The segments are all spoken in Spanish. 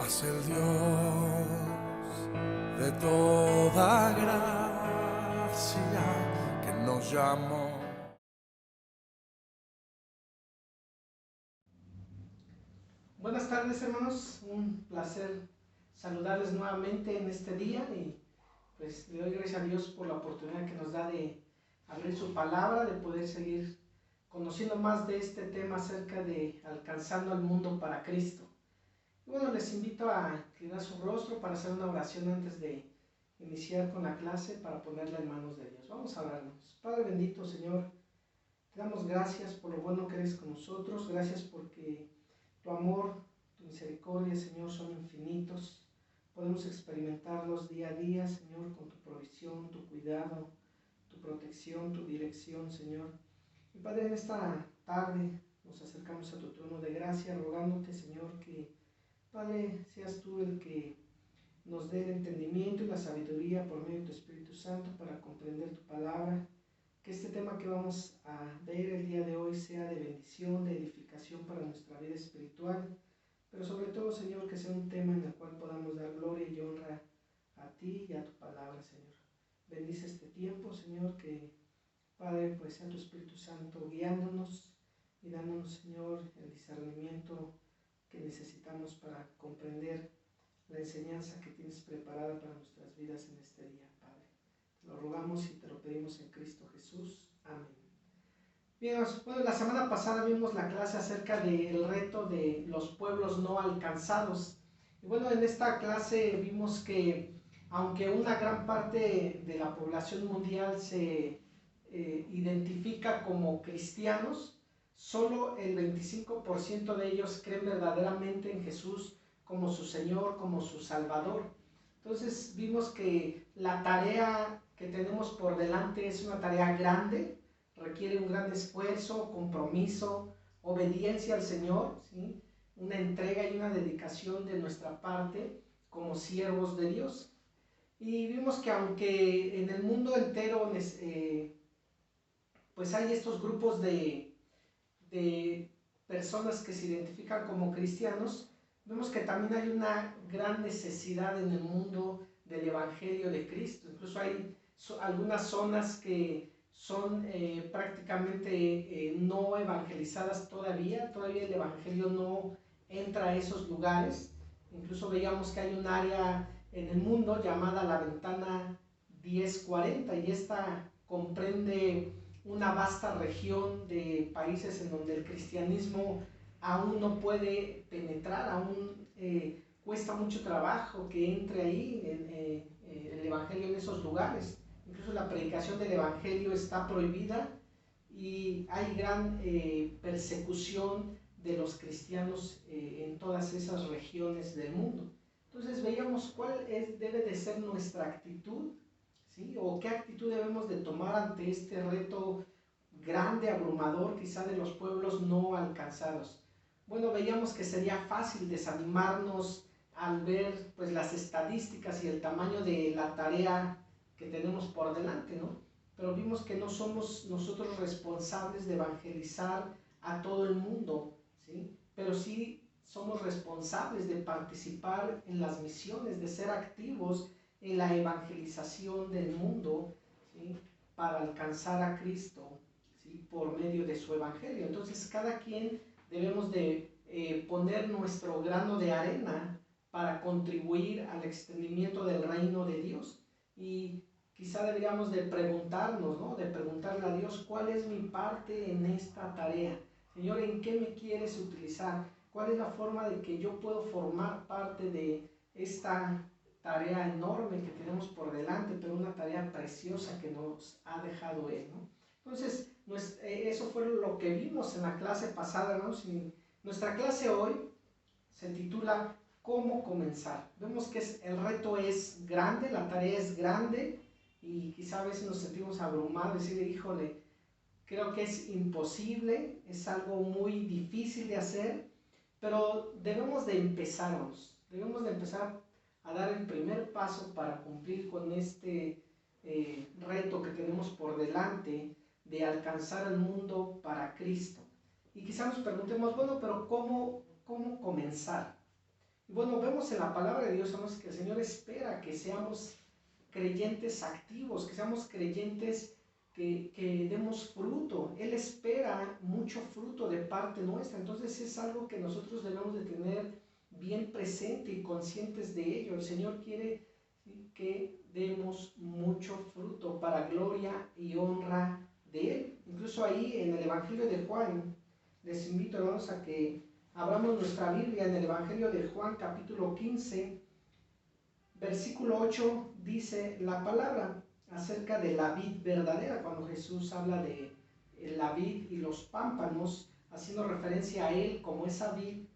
mas el Dios de toda gracia que nos llamó. Buenas tardes, hermanos, un placer saludarles nuevamente en este día y pues le doy gracias a Dios por la oportunidad que nos da de abrir su palabra, de poder seguir conociendo más de este tema acerca de alcanzando al mundo para Cristo. Y bueno, les invito a inclinar su rostro para hacer una oración antes de iniciar con la clase, para ponerla en manos de Dios. Vamos a orarnos. Padre bendito, Señor, te damos gracias por lo bueno que eres con nosotros, gracias porque tu amor, tu misericordia, Señor, son infinitos. Podemos experimentarlos día a día, Señor, con tu provisión, tu cuidado, tu protección, tu dirección, Señor. Y Padre, en esta tarde nos acercamos a tu trono de gracia, rogándote, Señor, que, Padre, seas tú el que nos dé el entendimiento y la sabiduría por medio de tu Espíritu Santo para comprender tu palabra. Que este tema que vamos a ver el día de hoy sea de bendición, de edificación para nuestra vida espiritual, pero sobre todo, Señor, que sea un tema en el cual podamos dar gloria y honra a ti y a tu palabra, Señor. Bendice este tiempo, Señor, que, Padre, pues sea tu Espíritu Santo guiándonos y dándonos, Señor, el discernimiento que necesitamos para comprender la enseñanza que tienes preparada para nuestras vidas en este día, Padre. Te lo rogamos y te lo pedimos en Cristo Jesús. Amén. Bien, bueno, la semana pasada vimos la clase acerca del reto de los pueblos no alcanzados. Y bueno, en esta clase vimos que aunque una gran parte de la población mundial se identifica como cristianos, solo el 25% de ellos creen verdaderamente en Jesús como su Señor, como su Salvador. Entonces vimos que la tarea que tenemos por delante es una tarea grande, requiere un gran esfuerzo, compromiso, obediencia al Señor, ¿sí? Una entrega y una dedicación de nuestra parte como siervos de Dios. Y vimos que aunque en el mundo entero pues hay estos grupos de personas que se identifican como cristianos, vemos que también hay una gran necesidad en el mundo del Evangelio de Cristo. Incluso hay algunas zonas que son prácticamente no evangelizadas todavía el Evangelio no entra a esos lugares. Incluso veíamos que hay un área en el mundo llamada la ventana 1040 y esta comprende una vasta región de países en donde el cristianismo aún no puede penetrar, aún cuesta mucho trabajo que entre ahí el evangelio en esos lugares. Incluso la predicación del evangelio está prohibida y hay gran persecución de los cristianos en todas esas regiones del mundo. Entonces veíamos debe de ser nuestra actitud, ¿sí? O qué actitud debemos de tomar ante este reto grande, abrumador, quizá de los pueblos no alcanzados. Bueno, veíamos que sería fácil desanimarnos al ver pues las estadísticas y el tamaño de la tarea que tenemos por delante, ¿no? Pero vimos que no somos nosotros responsables de evangelizar a todo el mundo, ¿sí? Pero sí somos responsables de participar en las misiones, de ser activos en la evangelización del mundo, ¿sí? Para alcanzar a Cristo, ¿sí? Por medio de su evangelio. Entonces cada quien debemos de poner nuestro grano de arena para contribuir al extendimiento del reino de Dios. Y quizá deberíamos de preguntarnos, ¿no? De preguntarle a Dios, ¿cuál es mi parte en esta tarea? Señor, ¿en qué me quieres utilizar? ¿Cuál es la forma de que yo puedo formar parte de esta tarea enorme que tenemos por delante, pero una tarea preciosa que nos ha dejado Él, ¿no? Entonces, eso fue lo que vimos en la clase pasada, ¿no? Nuestra clase hoy se titula ¿Cómo comenzar? Vemos que el reto es grande, la tarea es grande y quizá a veces nos sentimos abrumados, decir, híjole, creo que es imposible, es algo muy difícil de hacer, pero debemos de empezar a dar el primer paso para cumplir con este reto que tenemos por delante de alcanzar el mundo para Cristo. Y quizá nos preguntemos, bueno, pero ¿cómo comenzar? Y bueno, vemos en la palabra de Dios, hermanos, que el Señor espera que seamos creyentes activos, que seamos creyentes que demos fruto. Él espera mucho fruto de parte nuestra. Entonces es algo que nosotros debemos de tener bien presente y conscientes de ello. El Señor quiere que demos mucho fruto para gloria y honra de Él. Incluso ahí en el Evangelio de Juan, les invito, hermanos, a que abramos nuestra Biblia en el Evangelio de Juan, capítulo 15, versículo 8, dice la palabra acerca de la vid verdadera, cuando Jesús habla de la vid y los pámpanos, haciendo referencia a Él como esa vid,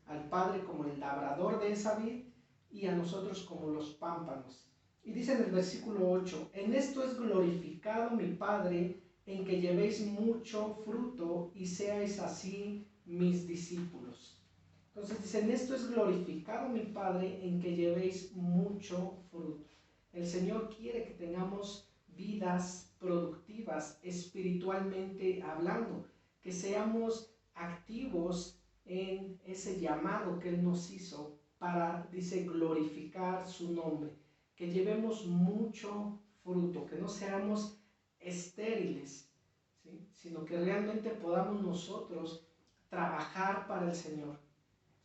al Padre como el labrador de esa vid y a nosotros como los pámpanos. Y dice en el versículo 8, en esto es glorificado mi Padre, en que llevéis mucho fruto y seáis así mis discípulos. Entonces dice, en esto es glorificado mi Padre, en que llevéis mucho fruto. El Señor quiere que tengamos vidas productivas, espiritualmente hablando, que seamos activos en ese llamado que Él nos hizo para, dice, glorificar su nombre, que llevemos mucho fruto, que no seamos estériles, ¿sí? Sino que realmente podamos nosotros trabajar para el Señor,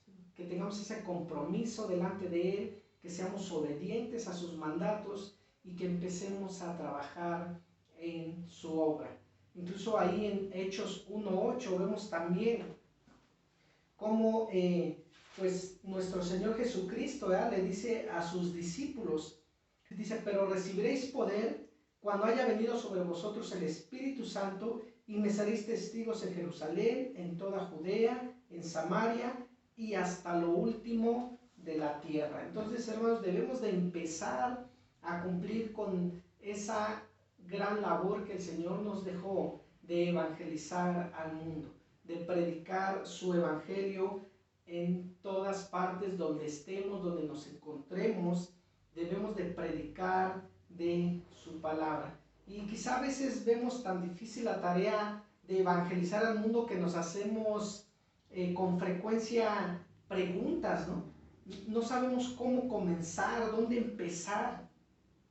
¿sí? Que tengamos ese compromiso delante de Él, que seamos obedientes a sus mandatos y que empecemos a trabajar en su obra. Incluso ahí en Hechos 1:8 vemos también cómo pues nuestro Señor Jesucristo le dice a sus discípulos, dice, pero recibiréis poder cuando haya venido sobre vosotros el Espíritu Santo y me seréis testigos en Jerusalén, en toda Judea, en Samaria y hasta lo último de la tierra. Entonces, hermanos, debemos de empezar a cumplir con esa gran labor que el Señor nos dejó de evangelizar al mundo, de predicar su evangelio en todas partes donde estemos, donde nos encontremos. Debemos de predicar de su palabra. Y quizá a veces vemos tan difícil la tarea de evangelizar al mundo que nos hacemos con frecuencia preguntas, ¿no? No sabemos cómo comenzar, dónde empezar,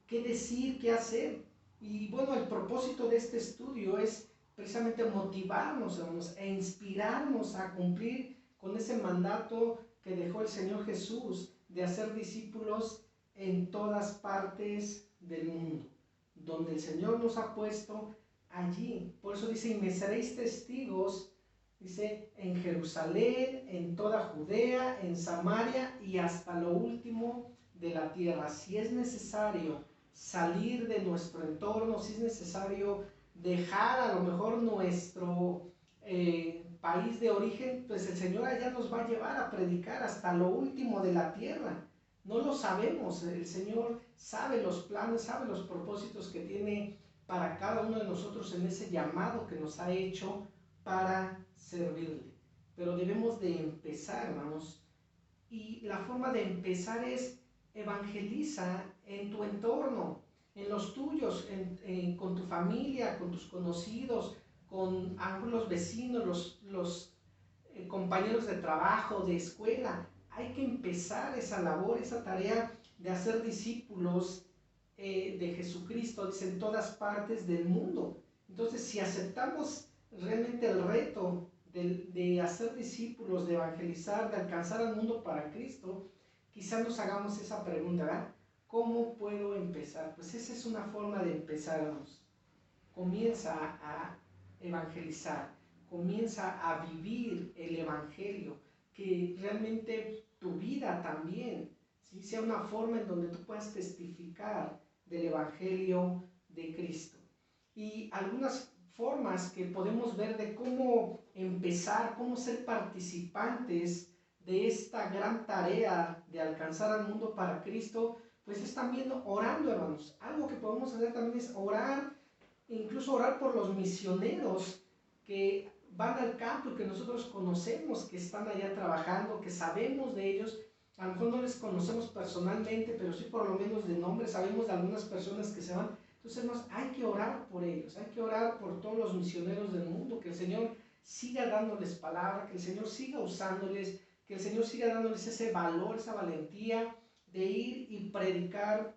qué decir, qué hacer. Y bueno, el propósito de este estudio es precisamente motivarnos, hermanos, e inspirarnos a cumplir con ese mandato que dejó el Señor Jesús de hacer discípulos en todas partes del mundo, donde el Señor nos ha puesto allí. Por eso dice, y me seréis testigos, dice, en Jerusalén, en toda Judea, en Samaria y hasta lo último de la tierra. Si es necesario salir de nuestro entorno, si es necesario dejar a lo mejor nuestro país de origen, pues el Señor allá nos va a llevar a predicar hasta lo último de la tierra. No lo sabemos, el Señor sabe los planes, sabe los propósitos que tiene para cada uno de nosotros en ese llamado que nos ha hecho para servirle. Pero debemos de empezar, hermanos, y la forma de empezar es evangeliza en tu entorno, en los tuyos, con tu familia, con tus conocidos, con los vecinos, los compañeros de trabajo, de escuela. Hay que empezar esa labor, esa tarea de hacer discípulos de Jesucristo, dice, en todas partes del mundo. Entonces, si aceptamos realmente el reto de hacer discípulos, de evangelizar, de alcanzar al mundo para Cristo, quizás nos hagamos esa pregunta, ¿verdad? ¿Cómo puedo empezar? Pues esa es una forma de empezarnos. Comienza a evangelizar, comienza a vivir el evangelio, que realmente tu vida también, ¿sí?, sea una forma en donde tú puedas testificar del evangelio de Cristo. Y algunas formas que podemos ver de cómo empezar, cómo ser participantes de esta gran tarea de alcanzar al mundo para Cristo, pues es también orando, hermanos. Algo que podemos hacer también es orar, incluso orar por los misioneros que van al campo y que nosotros conocemos, que están allá trabajando, que sabemos de ellos. A lo mejor no les conocemos personalmente, pero sí por lo menos de nombre sabemos de algunas personas que se van. Entonces, hermanos, hay que orar por ellos, hay que orar por todos los misioneros del mundo, que el Señor siga dándoles palabra, que el Señor siga usándoles, que el Señor siga dándoles ese valor, esa valentía de ir y predicar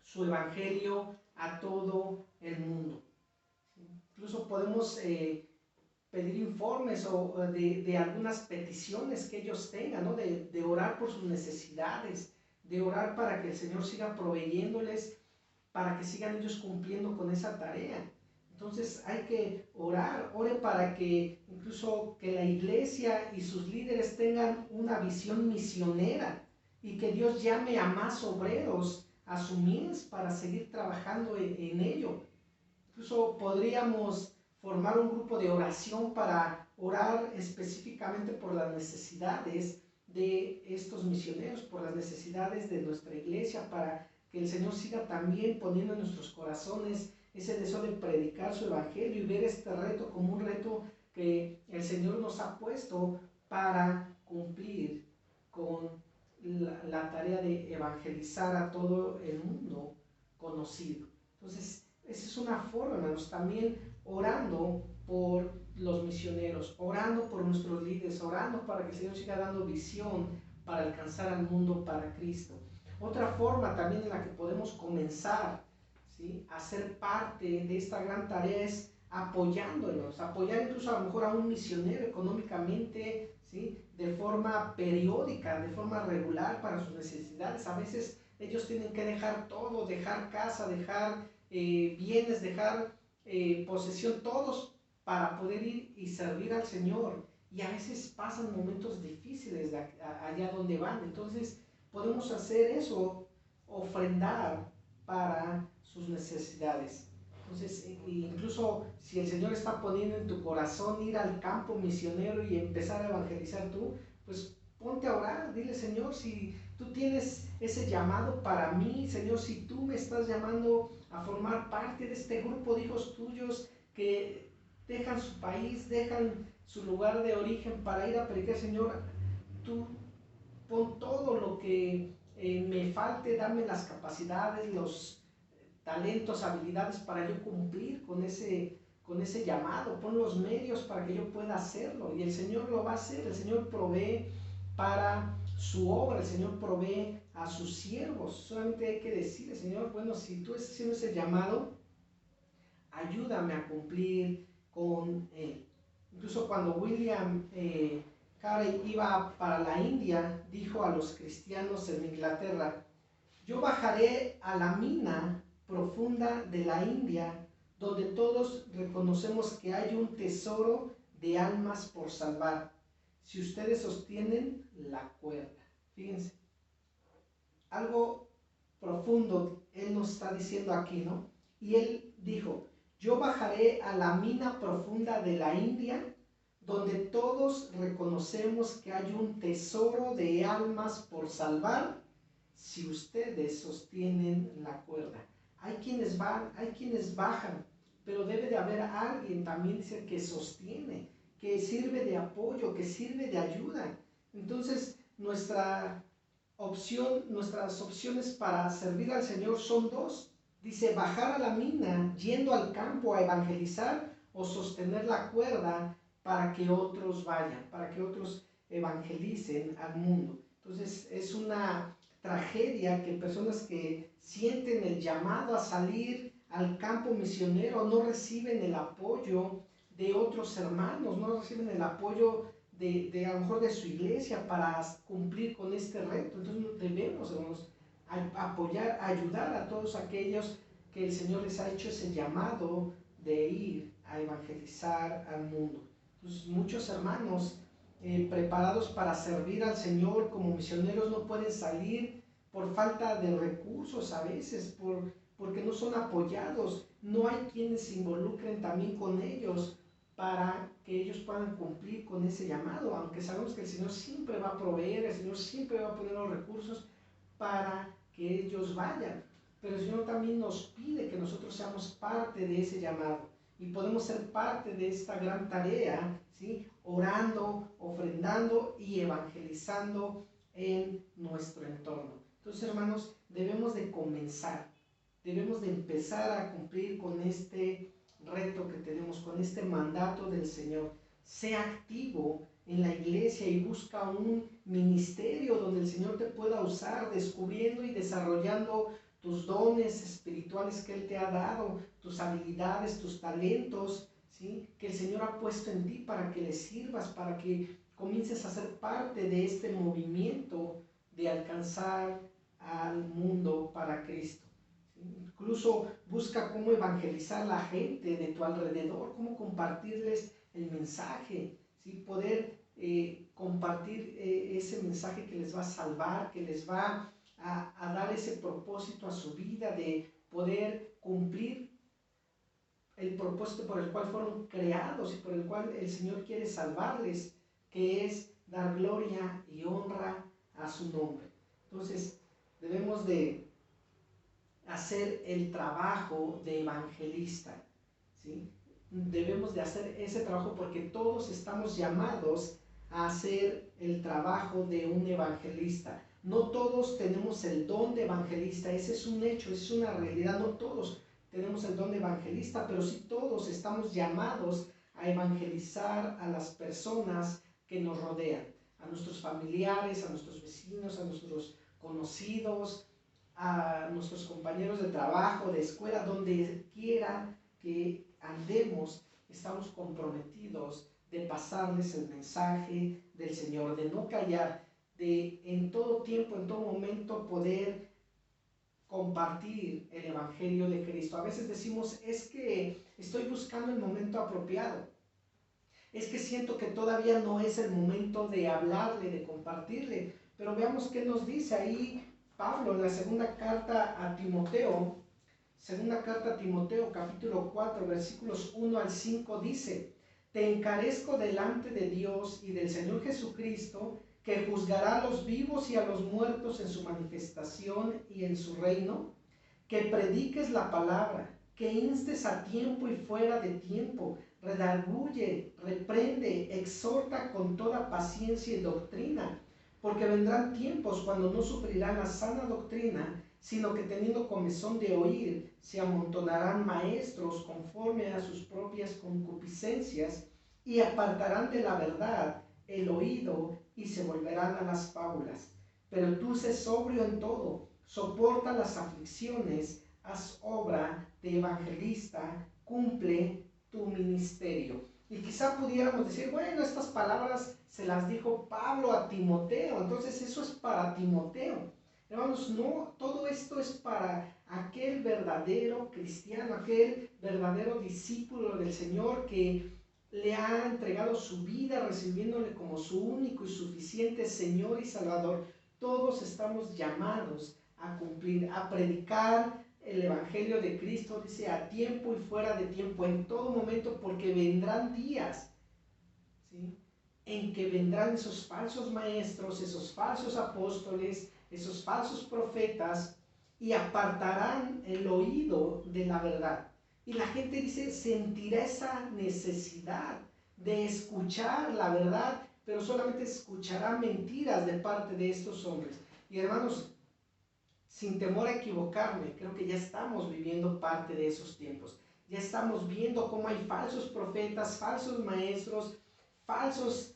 su evangelio a todo el mundo. Incluso podemos pedir informes o de algunas peticiones que ellos tengan, ¿no? De orar por sus necesidades, de orar para que el Señor siga proveyéndoles, para que sigan ellos cumpliendo con esa tarea. Entonces hay que orar, ore para que incluso que la iglesia y sus líderes tengan una visión misionera y que Dios llame a más obreros a su mies para seguir trabajando en ello. Incluso podríamos formar un grupo de oración para orar específicamente por las necesidades de estos misioneros, por las necesidades de nuestra iglesia, para que el Señor siga también poniendo en nuestros corazones ese deseo de predicar su evangelio y ver este reto como un reto que el Señor nos ha puesto para cumplir con la tarea de evangelizar a todo el mundo conocido. Entonces, esa es una forma, hermanos, también orando por los misioneros, orando por nuestros líderes, orando para que el Señor siga dando visión para alcanzar al mundo para Cristo. Otra forma también en la que podemos comenzar, ¿sí?, a ser parte de esta gran tarea es apoyándolos, apoyar incluso a lo mejor a un misionero económicamente, ¿sí?, de forma periódica, de forma regular para sus necesidades. A veces ellos tienen que dejar todo, dejar casa, dejar bienes, dejar posesión, todos para poder ir y servir al Señor. Y a veces pasan momentos difíciles allá donde van. Entonces podemos hacer eso, ofrendar para sus necesidades. Entonces, incluso si el Señor está poniendo en tu corazón ir al campo misionero y empezar a evangelizar tú, pues ponte a orar, dile: Señor, si tú tienes ese llamado para mí, Señor, si tú me estás llamando a formar parte de este grupo de hijos tuyos que dejan su país, dejan su lugar de origen para ir a predicar, Señor, tú pon todo lo que me falte, dame las capacidades, los talentos, habilidades para yo cumplir con ese llamado, pon los medios para que yo pueda hacerlo, y el Señor lo va a hacer. El Señor provee para su obra, el Señor provee a sus siervos. Solamente hay que decirle: Señor, bueno, si tú estás haciendo ese llamado, ayúdame a cumplir con él. Incluso cuando William Carey iba para la India, dijo a los cristianos en Inglaterra: yo bajaré a la mina profunda de la India, donde todos reconocemos que hay un tesoro de almas por salvar, si ustedes sostienen la cuerda. Fíjense, algo profundo él nos está diciendo aquí, ¿no? Y él dijo: yo bajaré a la mina profunda de la India, donde todos reconocemos que hay un tesoro de almas por salvar, si ustedes sostienen la cuerda. Hay quienes van, hay quienes bajan, pero debe de haber alguien también, dice, que sostiene, que sirve de apoyo, que sirve de ayuda. Entonces, nuestras opciones para servir al Señor son dos. Dice: bajar a la mina, yendo al campo a evangelizar, o sostener la cuerda para que otros vayan, para que otros evangelicen al mundo. Entonces, es una tragedia que personas que sienten el llamado a salir al campo misionero no reciben el apoyo de otros hermanos, no reciben el apoyo de a lo mejor de su iglesia para cumplir con este reto. Entonces debemos, hermanos, apoyar, ayudar a todos aquellos que el Señor les ha hecho ese llamado de ir a evangelizar al mundo. Entonces, muchos hermanos preparados para servir al Señor como misioneros no pueden salir por falta de recursos, a veces porque no son apoyados, no hay quienes se involucren también con ellos para que ellos puedan cumplir con ese llamado, aunque sabemos que el Señor siempre va a proveer, el Señor siempre va a poner los recursos para que ellos vayan, pero el Señor también nos pide que nosotros seamos parte de ese llamado, y podemos ser parte de esta gran tarea, ¿sí?, orando, ofrendando y evangelizando en nuestro entorno. Entonces, hermanos, debemos de comenzar, debemos de empezar a cumplir con este reto que tenemos, con este mandato del Señor. Sea activo en la iglesia y busca un ministerio donde el Señor te pueda usar, descubriendo y desarrollando tus dones espirituales que Él te ha dado, tus habilidades, tus talentos, ¿sí? Que el Señor ha puesto en ti para que le sirvas, para que comiences a ser parte de este movimiento de alcanzar al mundo para Cristo. ¿Sí? Incluso busca cómo evangelizar a la gente de tu alrededor, cómo compartirles el mensaje, ¿sí? Poder compartir ese mensaje que les va a salvar, que les va a dar ese propósito a su vida de poder cumplir el propósito por el cual fueron creados y por el cual el Señor quiere salvarles, que es dar gloria y honra a su nombre. Entonces, debemos de hacer el trabajo de evangelista, ¿sí? Debemos de hacer ese trabajo porque todos estamos llamados a hacer el trabajo de un evangelista. No todos tenemos el don de evangelista, ese es un hecho, es una realidad, no todos tenemos el don de evangelista, pero sí todos estamos llamados a evangelizar a las personas que nos rodean, a nuestros familiares, a nuestros vecinos, a nuestros conocidos, a nuestros compañeros de trabajo, de escuela, donde quiera que andemos, estamos comprometidos de pasarles el mensaje del Señor, de no callar, de en todo tiempo, en todo momento poder compartir el Evangelio de Cristo. A veces decimos, es que estoy buscando el momento apropiado, es que siento que todavía no es el momento de hablarle, de compartirle, pero veamos qué nos dice ahí Pablo en la segunda carta a Timoteo, capítulo 4, versículos 1 al 5, dice: te encarezco delante de Dios y del Señor Jesucristo, que juzgará a los vivos y a los muertos en su manifestación y en su reino, que prediques la palabra, que instes a tiempo y fuera de tiempo, redarguye, reprende, exhorta con toda paciencia y doctrina, porque vendrán tiempos cuando no sufrirán la sana doctrina, sino que teniendo comezón de oír, se amontonarán maestros conforme a sus propias concupiscencias, y apartarán de la verdad el oído, y se volverán a las fábulas. Pero tú sé sobrio en todo, soporta las aflicciones, haz obra de evangelista, cumple tu ministerio. Y quizá pudiéramos decir, bueno, estas palabras se las dijo Pablo a Timoteo, entonces eso es para Timoteo. Hermanos, no, todo esto es para aquel verdadero cristiano, aquel verdadero discípulo del Señor que le ha entregado su vida recibiéndole como su único y suficiente Señor y Salvador. Todos estamos llamados a cumplir, a predicar el Evangelio de Cristo, dice, a tiempo y fuera de tiempo, en todo momento, porque vendrán días, ¿sí?, en que vendrán esos falsos maestros, esos falsos apóstoles, esos falsos profetas, y apartarán el oído de la verdad. Y la gente dice, sentirá esa necesidad de escuchar la verdad, pero solamente escuchará mentiras de parte de estos hombres. Y hermanos, sin temor a equivocarme, creo que ya estamos viviendo parte de esos tiempos. Ya estamos viendo cómo hay falsos profetas, falsos maestros, falsos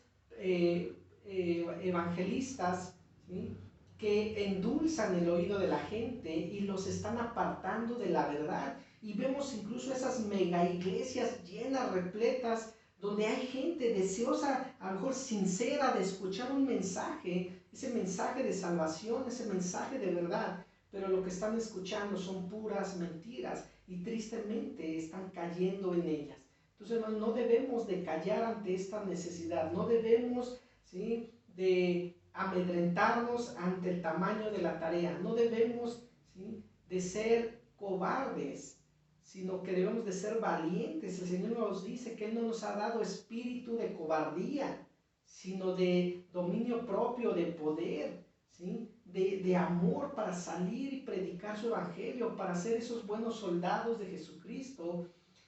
evangelistas, ¿sí?, que endulzan el oído de la gente y los están apartando de la verdad. Y vemos incluso esas mega iglesias llenas, repletas, donde hay gente deseosa, a lo mejor sincera, de escuchar un mensaje, ese mensaje de salvación, ese mensaje de verdad, pero lo que están escuchando son puras mentiras y tristemente están cayendo en ellas. Entonces, hermanos, no debemos de callar ante esta necesidad, no debemos, ¿sí?, de amedrentarnos ante el tamaño de la tarea, no debemos, ¿sí?, de ser cobardes, sino que debemos de ser valientes. El Señor nos dice que Él no nos ha dado espíritu de cobardía, sino de dominio propio, de poder, ¿sí?, de amor, para salir y predicar su evangelio, para ser esos buenos soldados de Jesucristo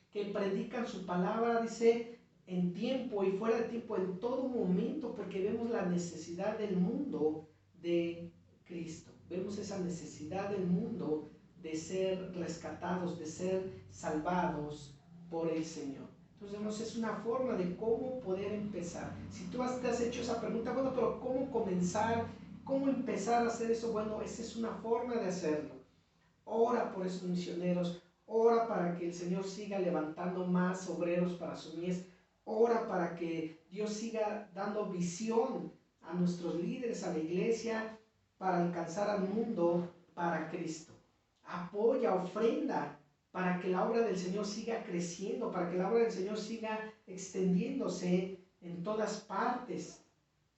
que predican su palabra, dice, en tiempo y fuera de tiempo, en todo momento, porque vemos la necesidad del mundo de Cristo. Vemos esa necesidad del mundo de ser rescatados, de ser salvados por el Señor. Entonces, hermanos, es una forma de cómo poder empezar. Si tú te has hecho esa pregunta, bueno, pero ¿cómo comenzar? ¿Cómo empezar a hacer eso? Bueno, esa es una forma de hacerlo. Ora por esos misioneros, ora para que el Señor siga levantando más obreros para su mies, ora para que Dios siga dando visión a nuestros líderes, a la iglesia, para alcanzar al mundo para Cristo. Apoya, ofrenda, para que la obra del Señor siga creciendo, para que la obra del Señor siga extendiéndose en todas partes.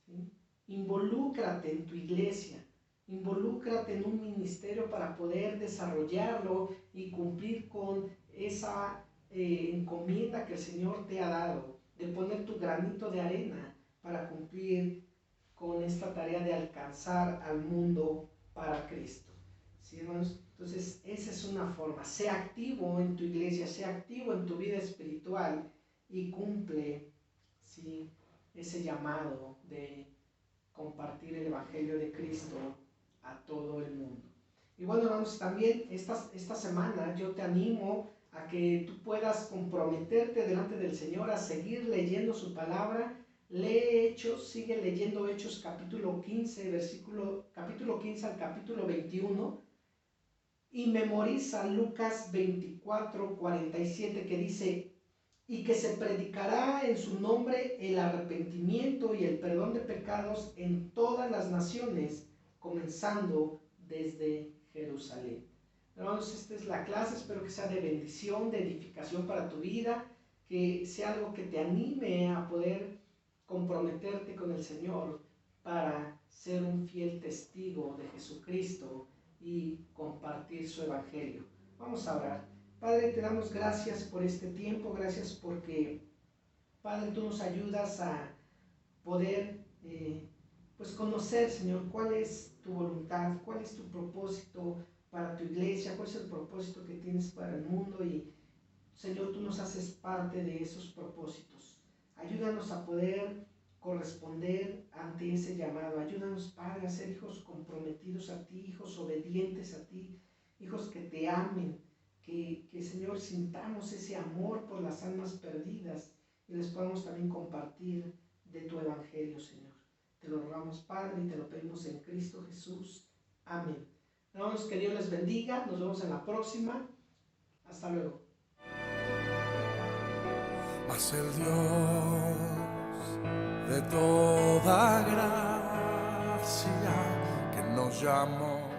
¿Sí? Involúcrate en tu iglesia, involúcrate en un ministerio para poder desarrollarlo y cumplir con esa encomienda que el Señor te ha dado, de poner tu granito de arena para cumplir con esta tarea de alcanzar al mundo para Cristo. ¿Sí, hermanos? Entonces, esa es una forma. Sé activo en tu iglesia, sé activo en tu vida espiritual y cumple, ¿sí?, ese llamado de compartir el Evangelio de Cristo a todo el mundo. Y bueno, hermanos, también esta semana yo te animo a que tú puedas comprometerte delante del Señor a seguir leyendo su palabra. Lee Hechos, sigue leyendo Hechos capítulo 15, capítulo 15 al capítulo 21, y memoriza Lucas 24, 47, que dice: y que se predicará en su nombre el arrepentimiento y el perdón de pecados en todas las naciones, comenzando desde Jerusalén. Hermanos, esta es la clase, espero que sea de bendición, de edificación para tu vida, que sea algo que te anime a poder comprometerte con el Señor para ser un fiel testigo de Jesucristo y compartir su evangelio. Vamos a orar. Padre, te damos gracias por este tiempo, gracias porque, Padre, tú nos ayudas a poder pues conocer, Señor, cuál es tu voluntad, cuál es tu propósito para tu iglesia, cuál es el propósito que tienes para el mundo, y, Señor, tú nos haces parte de esos propósitos. Ayúdanos a poder corresponder ante ese llamado. Ayúdanos, Padre, a ser hijos comprometidos a ti, hijos obedientes a ti, hijos que te amen, que Señor, sintamos ese amor por las almas perdidas y les podamos también compartir de tu evangelio, Señor. Te lo rogamos, Padre, y te lo pedimos en Cristo Jesús. Amén. Hermanos, que Dios les bendiga. Nos vemos en la próxima. Hasta luego. Mas el Dios de toda gracia que nos llamó